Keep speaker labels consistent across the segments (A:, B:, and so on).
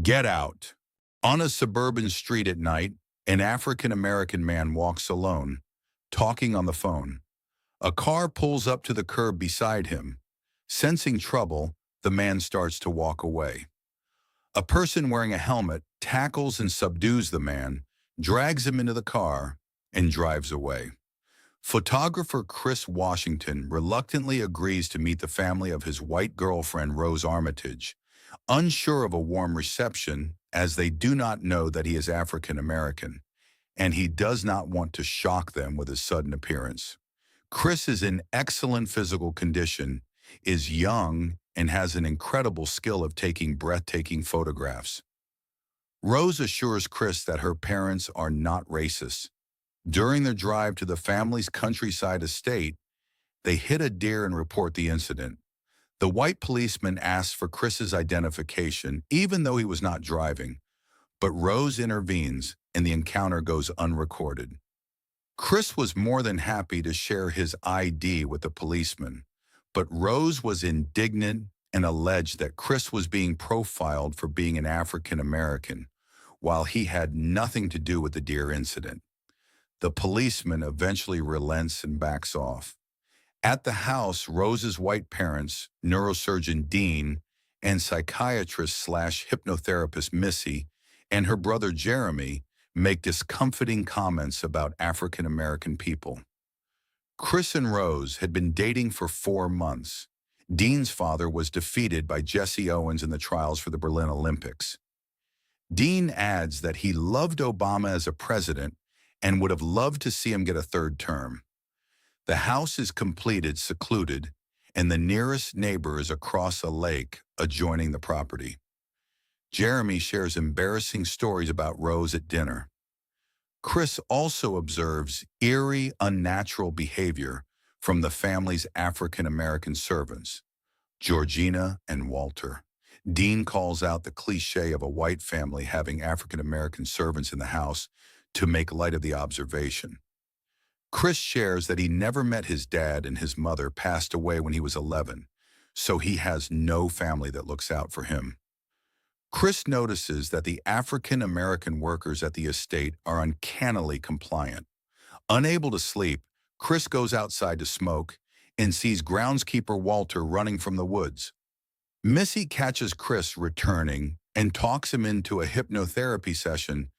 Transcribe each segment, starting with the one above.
A: Get out. On a suburban street at night, an African-American man walks alone, talking on the phone. A car pulls up to the curb beside him. Sensing trouble, the man starts to walk away. A person wearing a helmet tackles and subdues the man, drags him into the car, and drives away. Photographer Chris Washington reluctantly agrees to meet the family of his white girlfriend Rose Armitage, unsure of a warm reception as they do not know that he is African American, and he does not want to shock them with his sudden appearance. Chris is in excellent physical condition, is young, and has an incredible skill of taking breathtaking photographs. Rose assures Chris that her parents are not racist. During their drive to the family's countryside estate, they hit a deer and report the incident. The white policeman asks for Chris's identification, even though he was not driving, but Rose intervenes and the encounter goes unrecorded. Chris was more than happy to share his ID with the policeman, but Rose was indignant and alleged that Chris was being profiled for being an African American, while he had nothing to do with the deer incident. The policeman eventually relents and backs off. At the house, Rose's white parents, neurosurgeon Dean, and psychiatrist/hypnotherapist Missy, and her brother Jeremy make discomforting comments about African American people. Chris and Rose had been dating for 4 months. Dean's father was defeated by Jesse Owens in the trials for the Berlin Olympics. Dean adds that he loved Obama as a president and would have loved to see him get a third term. The house is completed, secluded, and the nearest neighbor is across a lake adjoining the property. Jeremy shares embarrassing stories about Rose at dinner. Chris also observes eerie, unnatural behavior from the family's African-American servants, Georgina and Walter. Dean calls out the cliché of a white family having African-American servants in the house to make light of the observation. Chris shares that he never met his dad and his mother passed away when he was 11, so he has no family that looks out for him. Chris notices that the African-American workers at the estate are uncannily compliant. Unable to sleep, Chris goes outside to smoke and sees groundskeeper Walter running from the woods. Missy catches Chris returning and talks him into a hypnotherapy session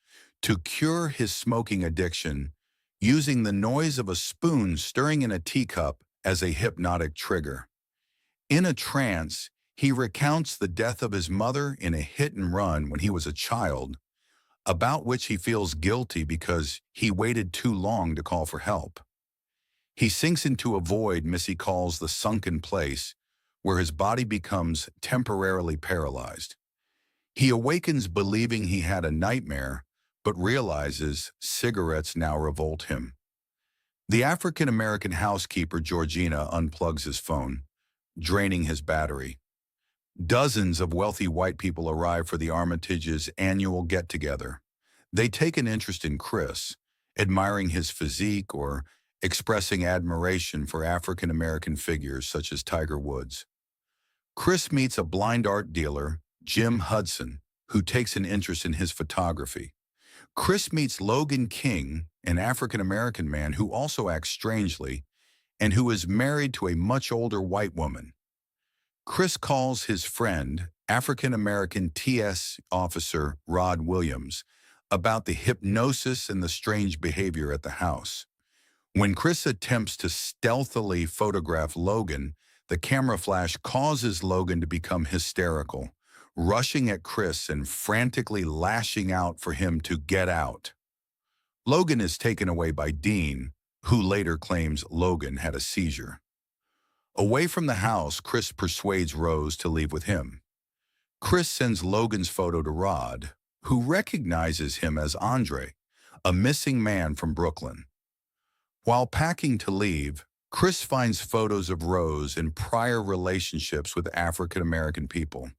A: to cure his smoking addiction, using the noise of a spoon stirring in a teacup as a hypnotic trigger. In a trance, he recounts the death of his mother in a hit-and-run when he was a child, about which he feels guilty because he waited too long to call for help. He sinks into a void Missy calls the sunken place, where his body becomes temporarily paralyzed. He awakens believing he had a nightmare, but realizes cigarettes now revolt him. The African-American housekeeper, Georgina, unplugs his phone, draining his battery. Dozens of wealthy white people arrive for the Armitages' annual get-together. They take an interest in Chris, admiring his physique or expressing admiration for African-American figures such as Tiger Woods. Chris meets a blind art dealer, Jim Hudson, who takes an interest in his photography. Chris meets Logan King, an African-American man who also acts strangely and who is married to a much older white woman. Chris calls his friend, African-American TS officer Rod Williams, about the hypnosis and the strange behavior at the house. When Chris attempts to stealthily photograph Logan, the camera flash causes Logan to become hysterical, rushing at Chris and frantically lashing out for him to get out. Logan is taken away by Dean, who later claims Logan had a seizure. Away from the house, Chris persuades Rose to leave with him. Chris sends Logan's photo to Rod, who recognizes him as Andre, a missing man from Brooklyn. While packing to leave, Chris finds photos of Rose in prior relationships with African-American people,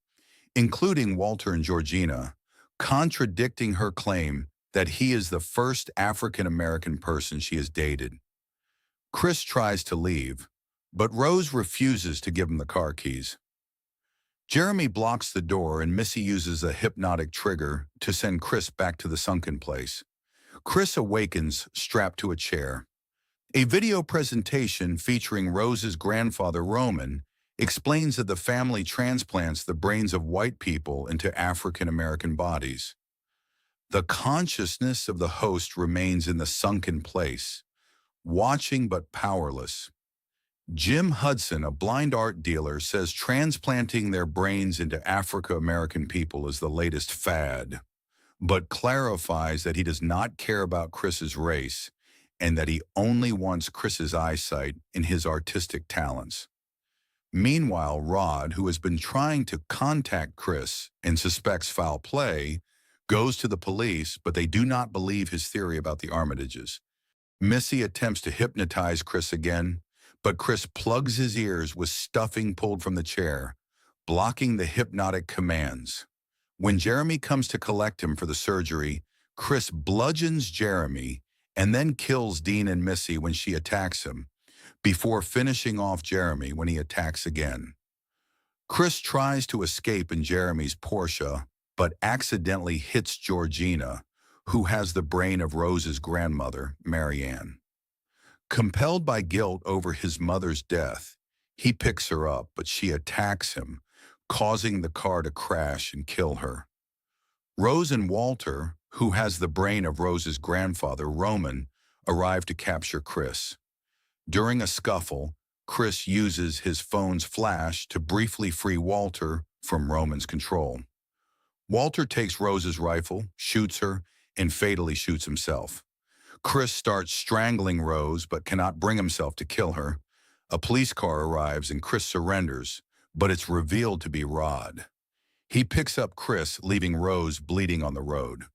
A: including Walter and Georgina, contradicting her claim that he is the first African-American person she has dated. Chris tries to leave, but Rose refuses to give him the car keys. Jeremy blocks the door and Missy uses a hypnotic trigger to send Chris back to the sunken place. Chris awakens strapped to a chair. A video presentation featuring Rose's grandfather Roman explains that the family transplants the brains of white people into African American bodies. The consciousness of the host remains in the sunken place, watching but powerless. Jim Hudson, a blind art dealer, says transplanting their brains into African-American people is the latest fad, but clarifies that he does not care about Chris's race and that he only wants Chris's eyesight in his artistic talents. Meanwhile, Rod, who has been trying to contact Chris and suspects foul play, goes to the police, but they do not believe his theory about the Armitages. Missy attempts to hypnotize Chris again, but Chris plugs his ears with stuffing pulled from the chair, blocking the hypnotic commands. When Jeremy comes to collect him for the surgery, Chris bludgeons Jeremy and then kills Dean and Missy when she attacks him, before finishing off Jeremy when he attacks again. Chris tries to escape in Jeremy's Porsche, but accidentally hits Georgina, who has the brain of Rose's grandmother, Marianne. Compelled by guilt over his mother's death, he picks her up, but she attacks him, causing the car to crash and kill her. Rose and Walter, who has the brain of Rose's grandfather, Roman, arrive to capture Chris. During a scuffle, Chris uses his phone's flash to briefly free Walter from Roman's control. Walter takes Rose's rifle, shoots her, and fatally shoots himself. Chris starts strangling Rose but cannot bring himself to kill her. A police car arrives and Chris surrenders, but it's revealed to be Rod. He picks up Chris, leaving Rose bleeding on the road.